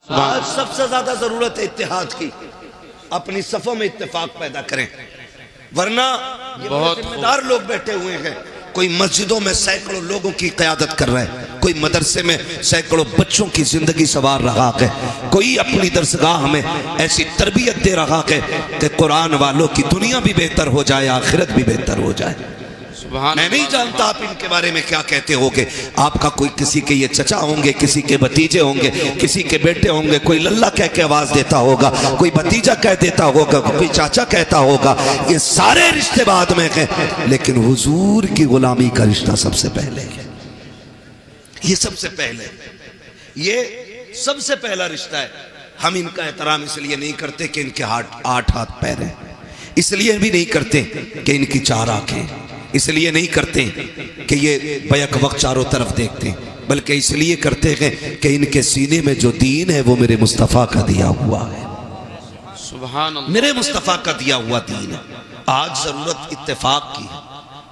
آج سب سے زیادہ ضرورت ہے اتحاد کی، اپنی صفوں میں اتفاق پیدا کریں، ورنہ یہ بہت ذمہ دار لوگ بیٹھے ہوئے ہیں۔ کوئی مسجدوں میں سینکڑوں لوگوں کی قیادت کر رہا ہے، کوئی مدرسے میں سینکڑوں بچوں کی زندگی سنوار رہا ہے، کوئی اپنی درسگاہ میں ایسی تربیت دے رہا ہے کہ قرآن والوں کی دنیا بھی بہتر ہو جائے، آخرت بھی بہتر ہو جائے۔ میں نہیں جانتا آپ ان کے بارے میں کیا کہتے ہوگے، آپ کا کوئی کسی کے یہ چچا ہوں گے، کسی کے بھتیجے ہوں گے، کسی کے بیٹے ہوں گے، کوئی للہ کہہ کے آواز دیتا ہوگا، کوئی بھتیجا کہہ دیتا ہوگا، کوئی چاچا کہتا ہوگا، یہ سارے رشتے بعد میں ہیں، لیکن حضور کی غلامی کا رشتہ سب سے پہلے ہے۔ یہ سب سے پہلے، یہ سب سے پہلا رشتہ ہے۔ ہم ان کا احترام اس لیے نہیں کرتے کہ ان کے 8 ہاتھ پیر ہیں، اس لیے بھی نہیں کرتے کہ ان کی 4 آنکھیں، اس لیے نہیں کرتے کہ یہ بیک وقت چاروں طرف دیکھتے ہیں، بلکہ اس لیے کرتے ہیں کہ ان کے سینے میں جو دین ہے وہ میرے مصطفیٰ کا دیا ہوا ہے، سبحان اللہ، میرے مصطفیٰ کا دیا ہوا دین ہے۔ آج ضرورت اتفاق کی ہے،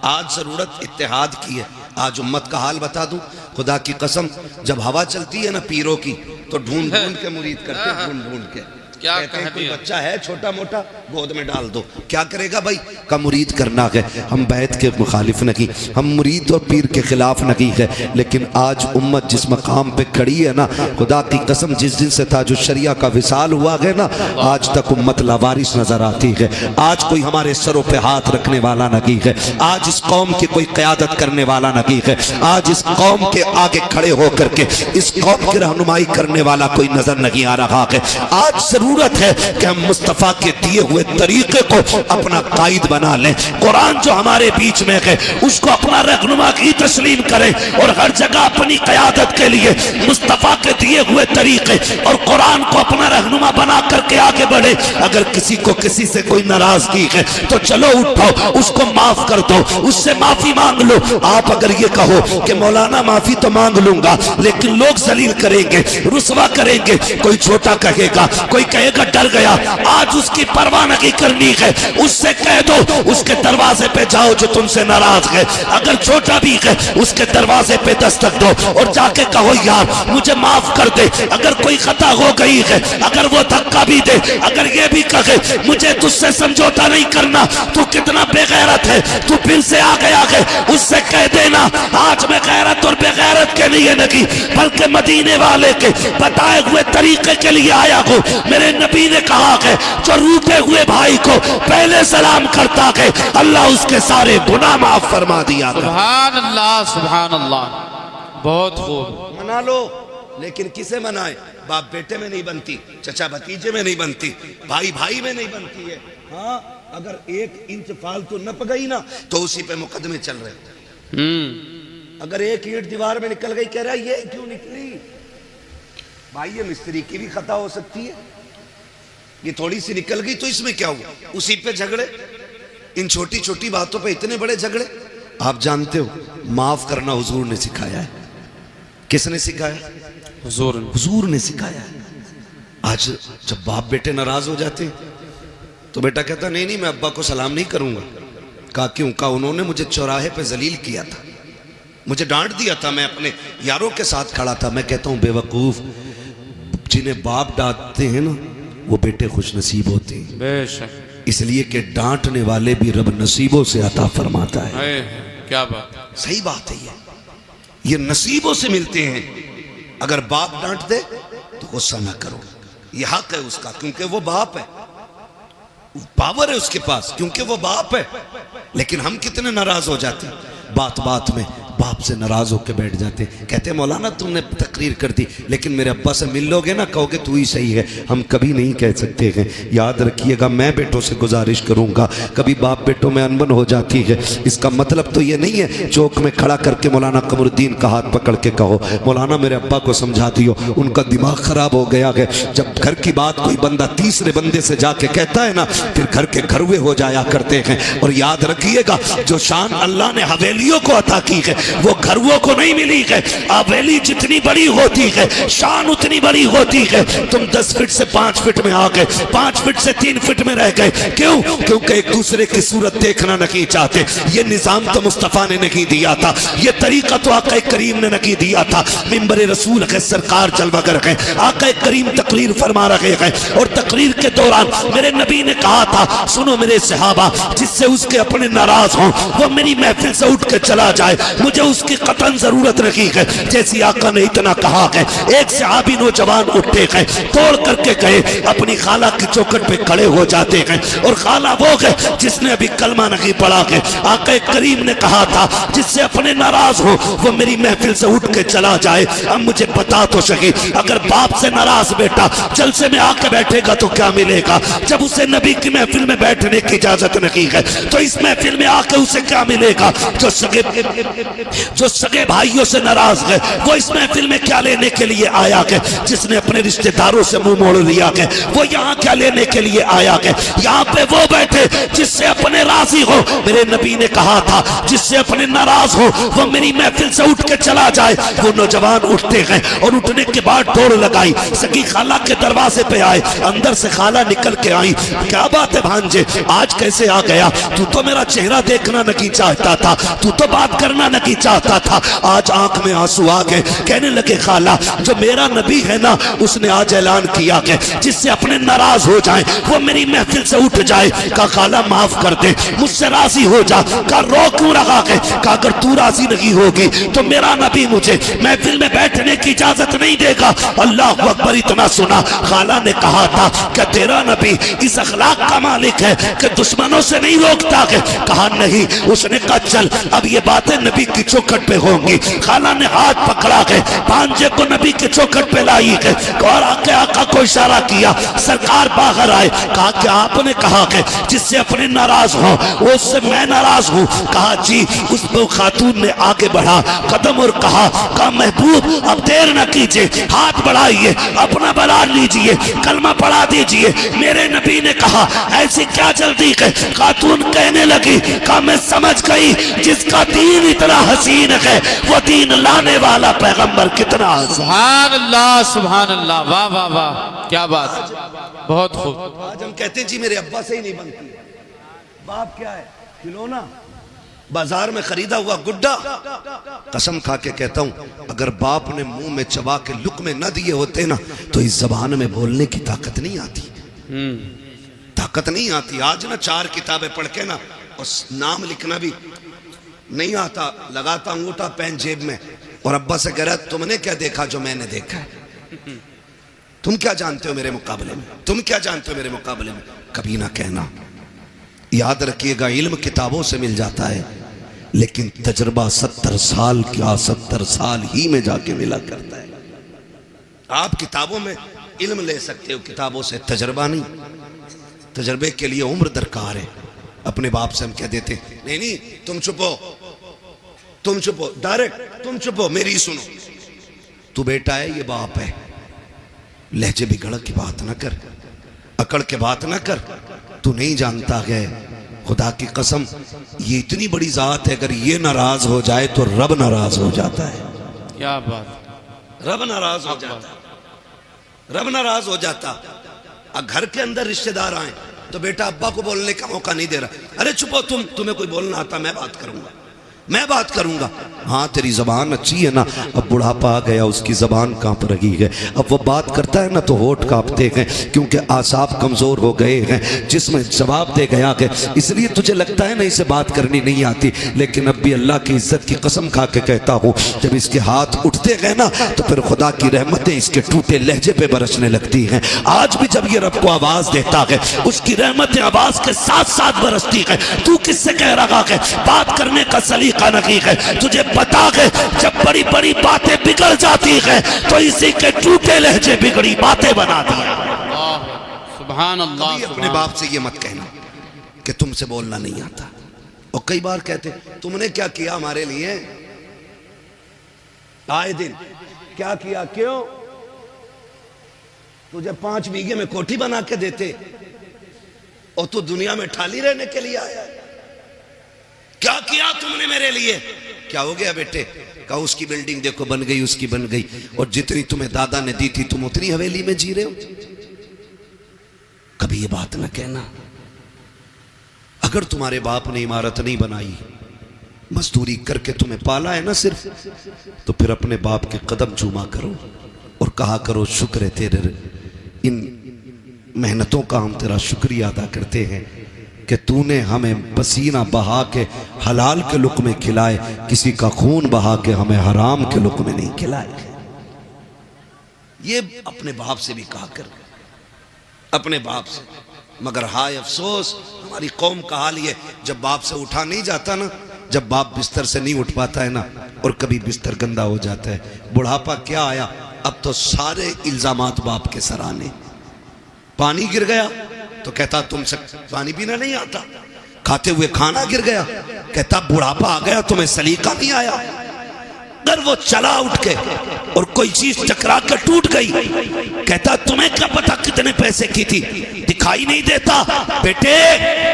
آج ضرورت اتحاد کی ہے۔ آج امت کا حال بتا دوں، خدا کی قسم، جب ہوا چلتی ہے نا پیروں کی تو ڈھونڈ ڈھونڈ کے مرید کرتے ہیں، ڈھونڈ ڈھونڈ کے کہتے ہیں کوئی بچہ ہے چھوٹا موٹا گود میں ڈال دو، کیا کرے گا بھائی کا مرید کرنا ہے۔ ہم بیعت کے مخالف نہیں، ہم مرید اور پیر کے خلاف نہیں ہے، لیکن آج امت جس مقام پہ کھڑی ہے نا، خدا کی قسم جس دن سے تاج الشریعہ کا وصال ہوا ہے نا، آج تک امت لاوارث نظر آتی ہے۔ آج کوئی ہمارے سروں پہ ہاتھ رکھنے والا نہیں ہے، آج اس قوم کی کوئی قیادت کرنے والا نہیں ہے، آج اس قوم کے آگے کھڑے ہو کر کے اس قوم کی رہنمائی کرنے والا کوئی نظر نہیں آ رہا ہے۔ آج ضرورت ہے کہ ہم مصطفیٰ کے دیے ہوئے طریقے کو اپنا قائد بنا لیں، قرآن جو ہمارے بیچ میں ہے اس کو اپنا رہنما کی تسلیم کریں، اور ہر جگہ اپنی قیادت کے لیے مصطفیٰ کے دیے ہوئے طریقے اور قرآن کو اپنا رہنما بنا کر کے آگے بڑھے۔ اگر کسی کو کسی سے کوئی ناراضگی ہے تو چلو اٹھو، اس کو معاف کر دو، اس سے معافی مانگ لو۔ آپ اگر یہ کہو کہ مولانا معافی تو مانگ لوں گا لیکن لوگ ذلیل کریں گے، رسوا کریں گے، کوئی چھوٹا کہے گا، کوئی کہے گا ڈر گیا، آج اس کی پرواہ نہیں کرنی ہے، اس سے کہہ دو اس کے دروازے پہ جاؤ جو تم سے ناراض ہے، اگر چھوٹا بھی ہے اس کے دروازے پہ دستک دو اور جا کے کہو یار مجھے معاف کر دے، اگر کوئی خطا ہو گئی ہے، اگر وہ دھکا بھی دے، اگر یہ بھی کہے مجھے تجھ سے سمجھوتا نہیں کرنا، تو کتنا بے غیرت ہے، تو پھر سے آ گیا ہے، اس سے کہہ دینا آج میں غیرت اور بے غیرت کے لیے نہیں بلکہ مدینے والے کے بتائے ہوئے طریقے کے لیے آیا ہوں۔ میرے نبی نے کہا ہے جو روٹے ہوئے بھائی کو پہلے سلام کرتا ہے اللہ اس کے سارے گناہ معاف فرما دیا۔ سبحان اللہ، سبحان اللہ، بہت خوب۔ منا لو، لیکن کسے منائے؟ باپ بیٹے میں نہیں بنتی، چچا بھتیجے میں نہیں بنتی، بھائی بھائی میں نہیں بنتی ہے۔ ہاں اگر 1 انچ فالتو نپ گئی نا تو اسی پہ مقدمے چل رہے ہیں۔ اگر 1 اینٹ دیوار میں نکل گئی کہہ رہا ہے یہ کیوں نکلی؟ بھائی یہ مستری کی بھی خطا ہو سکتی ہے، یہ تھوڑی سی نکل گئی تو اس میں کیا ہوا؟ اسی پہ جھگڑے، ان چھوٹی چھوٹی باتوں پہ اتنے بڑے جھگڑے۔ آپ جانتے ہو معاف کرنا حضور نے سکھایا ہے۔ کس نے سکھایا؟ حضور نے سکھایا ہے۔ آج جب باپ بیٹے ناراض ہو جاتے ہیں تو بیٹا کہتا نہیں میں ابا کو سلام نہیں کروں گا۔ کہا کیوں؟ کہا انہوں نے مجھے چوراہے پہ ذلیل کیا تھا، مجھے ڈانٹ دیا تھا، میں اپنے یاروں کے ساتھ کھڑا تھا۔ میں کہتا ہوں بے وقوف، جنہیں باپ ڈانٹتے ہیں نا وہ بیٹے خوش نصیب ہوتے ہیں، بے شک، اس لیے کہ ڈانٹنے والے بھی رب نصیبوں سے عطا فرماتا ہے۔ کیا بات، صحیح بات ہے، یہ نصیبوں سے ملتے ہیں۔ اگر باپ ڈانٹ دے تو غصہ نہ کرو، یہ حق ہے اس کا، کیونکہ وہ باپ ہے، پاور ہے اس کے پاس کیونکہ وہ باپ ہے۔ لیکن ہم کتنے ناراض ہو جاتے ہیں، بات بات میں باپ سے ناراض ہو کے بیٹھ جاتے ہیں، کہتے ہیں مولانا تم نے تقریر کر دی لیکن میرے ابا سے مل لو گے نا کہو گے تو ہی صحیح ہے۔ ہم کبھی نہیں کہہ سکتے ہیں، یاد رکھیے گا میں بیٹوں سے گزارش کروں گا، کبھی باپ بیٹوں میں انبن ہو جاتی ہے، اس کا مطلب تو یہ نہیں ہے چوک میں کھڑا کر کے مولانا قمر الدین کا ہاتھ پکڑ کے کہو مولانا میرے ابا کو سمجھا دیو ان کا دماغ خراب ہو گیا ہے۔ جب گھر کی بات کوئی بندہ تیسرے بندے سے جا کے کہتا ہے نا پھر گھر کے گھروے ہو جایا کرتے ہیں۔ اور یاد رکھیے گا جو شان اللہ نے حویلیوں کو عطا کی ہے وہ گھرووں کو نہیں ملی ہے. حویلی جتنی بڑی ہوتی ہے شان اتنی بڑی ہوتی ہے. تم 10 فٹ سے 5 فٹ میں آ گئے, 5 فٹ سے 3 فٹ میں رہ گئے. کیوں؟ کیونکہ ایک دوسرے کی صورت دیکھنا نہیں چاہتے. یہ نظام تو مصطفیٰ نے نہیں دیا تھا, یہ طریقہ تو آقا کریم نے نہیں دیا تھا. منبر رسول ہے, سرکار جلوہ گر ہے, آقا کریم تقریر فرما رہے ہیں, اور تقریر کے دوران میرے نبی نے کہا تھا سنو میرے صحابہ, جس سے اس کے اپنے ناراض ہوں وہ میری محفل سے اٹھ کے چلا جائے, مجھے اس کی قطعاً ضرورت نہیں ہے. جیسی آقا نے اتنا کہا ہے, ایک صحابی نوجوان اٹھتے ہیں, توڑ کر کے گئے, اپنی خالہ کی چوکھٹ پہ کھڑے ہو جاتے ہیں, اور خالہ وہ ہے جس نے ابھی کلمہ نہیں پڑھا ہے. آقا کریم نے کہا تھا جس سے اپنے ناراض ہو وہ میری محفل سے اٹھ کے چلا جائے. اب مجھے بتا تو سکی, اگر باپ سے ناراض بیٹا جلسے میں آ کے بیٹھے گا تو کیا ملے گا؟ جب اسے نبی کی محفل میں بیٹھنے کی اجازت نہیں ہے تو اس محفل میں آ کے اسے کیا ملے گا؟ جو سگے بھائیوں سے ناراض ہے وہ اس محفل میں کیا لینے کے لیے آیا ہے؟ جس نے اپنے رشتہ داروں سے منہ موڑ لیا ہے وہ یہاں کیا لینے کے لیے آیا ہے؟ یہاں پہ وہ بیٹھے جس سے اپنے راضی ہو. میرے نبی نے کہا تھا جس سے اپنے ناراض ہو وہ میری محفل سے اٹھ کے چلا جائے. وہ نوجوان اٹھتے ہیں اور اٹھنے کے بعد دوڑ لگائی, سگی خالہ کے دروازے پہ آئے, اندر سے خالہ نکل کے آئی. کیا بات ہے بھانجے, آج کیسے آ گیا؟ تو میرا چہرہ دیکھنا نہیں چاہتا تھا, تو بات کرنا نہیں چاہتا تھا, آج آنکھ میں آنسو آ گئے. کہنے لگے خالہ جو میرا نبی ہے نا اس نے آج اعلان کیا کہ جس سے اپنے ناراض ہو جائیں وہ میری محفل سے اٹھ جائے. کہا خالہ معاف کر دے, مجھ سے راضی ہو جا. کہا رو کیوں رہا ہے؟ کہا اگر تو راضی نہیں ہوگی تو میرا نبی مجھے محفل میں بیٹھنے کی اجازت نہیں دے گا. اللہ اکبر. اتنا سنا خالہ نے کہا تھا کہ تیرا نبی اس اخلاق کا مالک ہے کہ دشمنوں سے نہیں روکتا ہے. کہا نہیں. اس نے کہا چل اب یہ باتیں نبی کی چوکھٹ پہ ہوں گی. خالہ نے ہاتھ پکڑا ہے, بھانجے کو نبی کی چوکھٹ پہ لائی ہے, اور آقا کو اشارہ کیا. سرکار باہر آئے. کہا کہ آپ نے کہا کہ جس سے اپنے ناراض ہوں وہ اس سے میں ناراض ہوں. کہا جی. اس پہ خاتون نے آگے بڑھا قدم اور کہا محبوب اب دیر نہ کیجئے, ہاتھ بڑھائیے, اپنا بلا لیجئے, کلمہ پڑھا دیجئے. میرے نبی نے کہا ایسی کیا جلدی ہے؟ خاتون کہنے لگی کہا میں سمجھ گئی جس کا دین اتنا حسین ہے وہ دین لانے والا پیغمبر کتنا حسین. سبحان اللہ سبحان اللہ, واہ واہ واہ, کیا بات, بہت خوب. آج ہم کہتے ہیں جی میرے ابا سے ہی نہیں بنتی. باپ کیا ہے؟ کھلونا, بازار میں خریدا ہوا گڈا. قسم کھا کے کہتا ہوں اگر باپ نے منہ میں چبا کے لقمے نہ دیے ہوتے نا تو اس زبان میں بولنے کی طاقت نہیں آتی, طاقت نہیں آتی. آج نا 4 کتابیں پڑھ کے نا اور نام لکھنا بھی نہیں آتا, لگاتا انگوٹھا پین جیب میں اور ابا سے کہہ رہا تم نے کیا دیکھا جو میں نے دیکھا ہے؟ تم کیا جانتے ہو میرے مقابلے میں, تم کیا جانتے ہو میرے مقابلے میں؟ کبھی نہ کہنا. یاد رکھیے گا علم کتابوں سے مل جاتا ہے لیکن تجربہ 70 سال کیا 70 سال ہی میں جا کے ملا کرتا ہے. آپ کتابوں میں علم لے سکتے ہو, کتابوں سے تجربہ نہیں. تجربے کے لیے عمر درکار ہے. اپنے باپ سے ہم کہہ دیتے نہیں تم چھپو, تم چھپو, ڈائریکٹ تم چھپو, میری سنو. تو بیٹا ہے, یہ باپ ہے. لہجے بگڑ کی بات نہ کر, اکڑ کے بات نہ کر. تو نہیں جانتا ہے خدا کی قسم یہ اتنی بڑی ذات ہے, اگر یہ ناراض ہو جائے تو رب ناراض ہو جاتا ہے. کیا بات, رب ناراض ہو جاتا, رب ناراض ہو جاتا. گھر کے اندر رشتہ دار آئیں تو بیٹا ابا کو بولنے کا موقع نہیں دے رہا. ارے چھپو, تمہیں کوئی بولنا آتا, میں بات کروں گا, میں بات کروں گا. ہاں تیری زبان اچھی ہے نا, اب بڑھاپا آ گیا اس کی زبان کانپ رہی ہے, اب وہ بات کرتا ہے نا تو ہونٹ کانپتے ہیں کیونکہ اعصاب کمزور ہو گئے ہیں, جسم جواب دے گیا کہ اس لیے تجھے لگتا ہے نا اسے بات کرنی نہیں آتی. لیکن اب بھی اللہ کی عزت کی قسم کھا کے کہتا ہوں جب اس کے ہاتھ اٹھتے گئے نا تو پھر خدا کی رحمتیں اس کے ٹوٹے لہجے پہ برسنے لگتی ہیں. آج بھی جب یہ رب کو آواز دیتا ہے اس کی رحمتیں آواز کے ساتھ ساتھ برستی ہے. تو کس سے کہہ رہا ہے بات کرنے کا سلیقہ نہیں ہے؟ تجھے پتا ہے جب بڑی بڑی باتیں بگڑ جاتی ہیں تو اسی کے ٹوٹے لہجے بگڑی باتیں بنا دی. سبحان اللہ. کبھی اپنے باپ سے یہ مت کہنا کہ تم سے بولنا نہیں آتا. اور کئی بار کہتے تم نے کیا کیا ہمارے لیے, آئے دن کیا کیا, کیوں تجھے 5 بیگھے میں کوٹھی بنا کے دیتے اور تو دنیا میں ٹھالی رہنے کے لیے آیا. کیا کیا تم نے میرے لیے؟ کیا ہو گیا بیٹے؟ کہا اس کی بلڈنگ دیکھو بن گئی، اس کی بن گئی، اور جتنی تمہیں دادا نے دی تھی تم اتنی حویلی میں جی رہے ہو۔ کبھی یہ بات نہ کہنا۔ اگر تمہارے باپ نے عمارت نہیں بنائی، مزدوری کر کے تمہیں پالا ہے نا صرف، تو پھر اپنے باپ کے قدم چوما کرو اور کہا کرو شکر ہے تیرے، ان محنتوں کا ہم تیرا شکریہ ادا کرتے ہیں کہ تو نے ہمیں پسینہ بہا کے حلال کے لقمے کھلائے، کسی کا خون بہا کے ہمیں حرام کے لقمے نہیں کھلائے۔ یہ اپنے باپ سے بھی کہا کر، اپنے باپ سے۔ مگر ہائے افسوس، ہماری قوم کا حال یہ، جب باپ سے اٹھا نہیں جاتا نا، جب باپ بستر سے نہیں اٹھ پاتا ہے نا، اور کبھی بستر گندا ہو جاتا ہے، بڑھاپا کیا آیا، اب تو سارے الزامات باپ کے سر آنے۔ پانی گر گیا تو کہتا تم سے پانی پینا نہیں آتا، کھاتے ہوئے کھانا گر گیا کہتا بڑھاپا آ گیا تمہیں سلیقہ نہیں آیا۔ اگر وہ چلا اٹھ کے اور کوئی چیز ٹکرا کے ٹوٹ گئی کہتا تمہیں کیا پتا کتنے پیسے کی تھی، دکھائی نہیں دیتا؟ بیٹے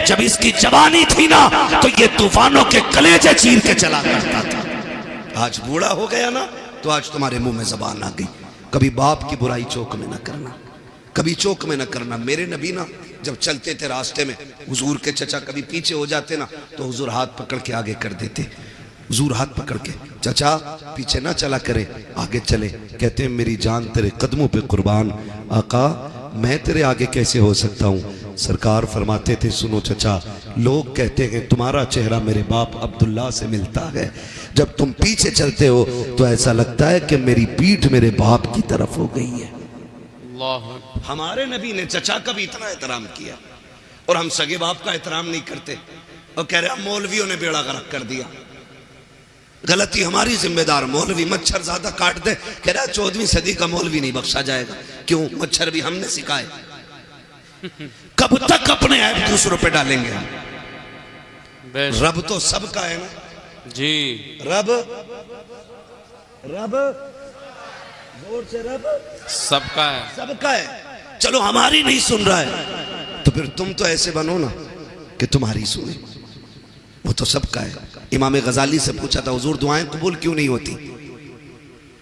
جب اس کی جوانی تھی نا تو یہ طوفانوں کے کلیجے چیر کے چلا کرتا تھا۔ آج بوڑھا ہو گیا نا تو آج تمہارے منہ میں زبان آ گئی۔ کبھی باپ کی برائی چوک میں نہ کرنا، کبھی چوک میں نہ کرنا۔ میرے نبی نا جب چلتے تھے راستے میں، حضور کے چچا کبھی پیچھے ہو جاتے نا تو حضور ہاتھ پکڑ کے آگے کر دیتے۔ حضور ہاتھ پکڑ کے، چچا پیچھے نہ چلا کرے، آگے چلے۔ کہتے ہیں میری جان تیرے قدموں پہ قربان، آقا میں تیرے آگے کیسے ہو سکتا ہوں؟ سرکار فرماتے تھے سنو چچا، لوگ کہتے ہیں تمہارا چہرہ میرے باپ عبداللہ سے ملتا ہے، جب تم پیچھے چلتے ہو تو ایسا لگتا ہے کہ میری پیٹھ میرے باپ کی طرف ہو گئی ہے۔ ہمارے نبی نے چچا کا بھی اتنا احترام کیا، اور ہم سگے باپ کا احترام نہیں کرتے، اور کہہ رہے مولویوں نے بیڑا غرق کر دیا۔ غلطی ہماری ذمہ دار، مولوی مچھر زیادہ کاٹ دے، کہہ رہا 14ویں صدی کا مولوی نہیں بخشا جائے گا۔ کیوں؟ مچھر بھی ہم نے سکھائے۔ کب تک اپنے عیب دوسروں پہ ڈالیں گے؟ رب تو سب کا ہے نا جی، رب زور سے رب سب کا ہے، سب کا ہے۔ چلو ہماری نہیں سن رہا ہے تو پھر تم تو ایسے بنو نا کہ تمہاری سنے، وہ تو سب کا ہے۔ امام غزالی سے پوچھا تھا حضور دعائیں قبول کیوں نہیں ہوتی؟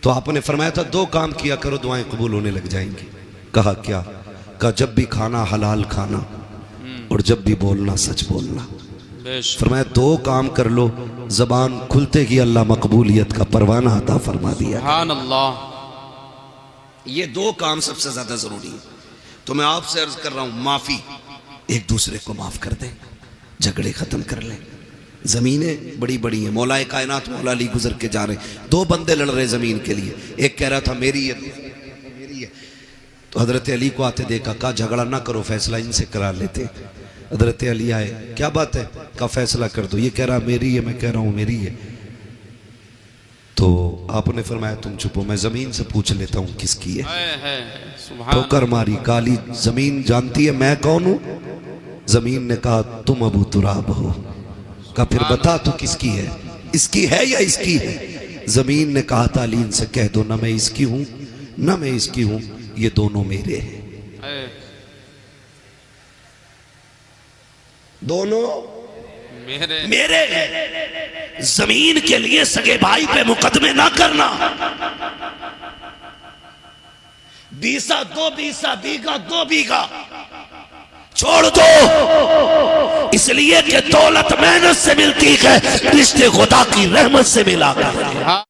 تو آپ نے فرمایا تھا 2 کام کیا کرو دعائیں قبول ہونے لگ جائیں گی۔ کہا کیا؟ کہا جب بھی کھانا حلال کھانا اور جب بھی بولنا سچ بولنا۔ فرمایا 2 کام کر لو، زبان کھلتے ہی اللہ مقبولیت کا پروانہ عطا فرما دیا۔ سبحان اللہ۔ یہ 2 کام سب سے زیادہ ضروری ہے۔ تو میں آپ سے عرض کر رہا ہوں معافی، ایک دوسرے کو معاف کر دیں، جھگڑے ختم کر لیں۔ زمینیں بڑی بڑی ہیں، مولا کائنات مولا علی گزر کے جا رہے ہیں، 2 بندے لڑ رہے زمین کے لیے، ایک کہہ رہا تھا میری ہے، دوسرا کہہ رہا تھا میری ہے۔ تو حضرت علی کو آتے دیکھا، کہا جھگڑا نہ کرو، فیصلہ ان سے کرا لیتے۔ حضرت علی آئے، کیا بات ہے؟ کہا فیصلہ کر دو، یہ کہہ رہا میری ہے، میں کہہ رہا ہوں میری ہے۔ تو آپ نے فرمایا تم چھپو، میں زمین سے پوچھ لیتا ہوں کس کی ہے۔ ٹھوکر ماری، کالی زمین جانتی ہے میں کون ہوں؟ زمین نے کہا تم ابو تراب ہو۔ کہا پھر بتا تو کس کی ہے، اس کی ہے یا اس کی ہے؟ زمین نے کہا تعلیم سے کہہ دو نہ میں اس کی ہوں نہ میں اس کی ہوں، یہ دونوں میرے ہیں، دونوں میرے ہیں۔ زمین کے لیے سگے بھائی پہ مقدمے نہ کرنا۔ بیسا 2 بیسا، بیگا 2 بیگا چھوڑ دو، اس لیے کہ دولت محنت سے ملتی ہے، رشتے خدا کی رحمت سے ملا کرتی ہے۔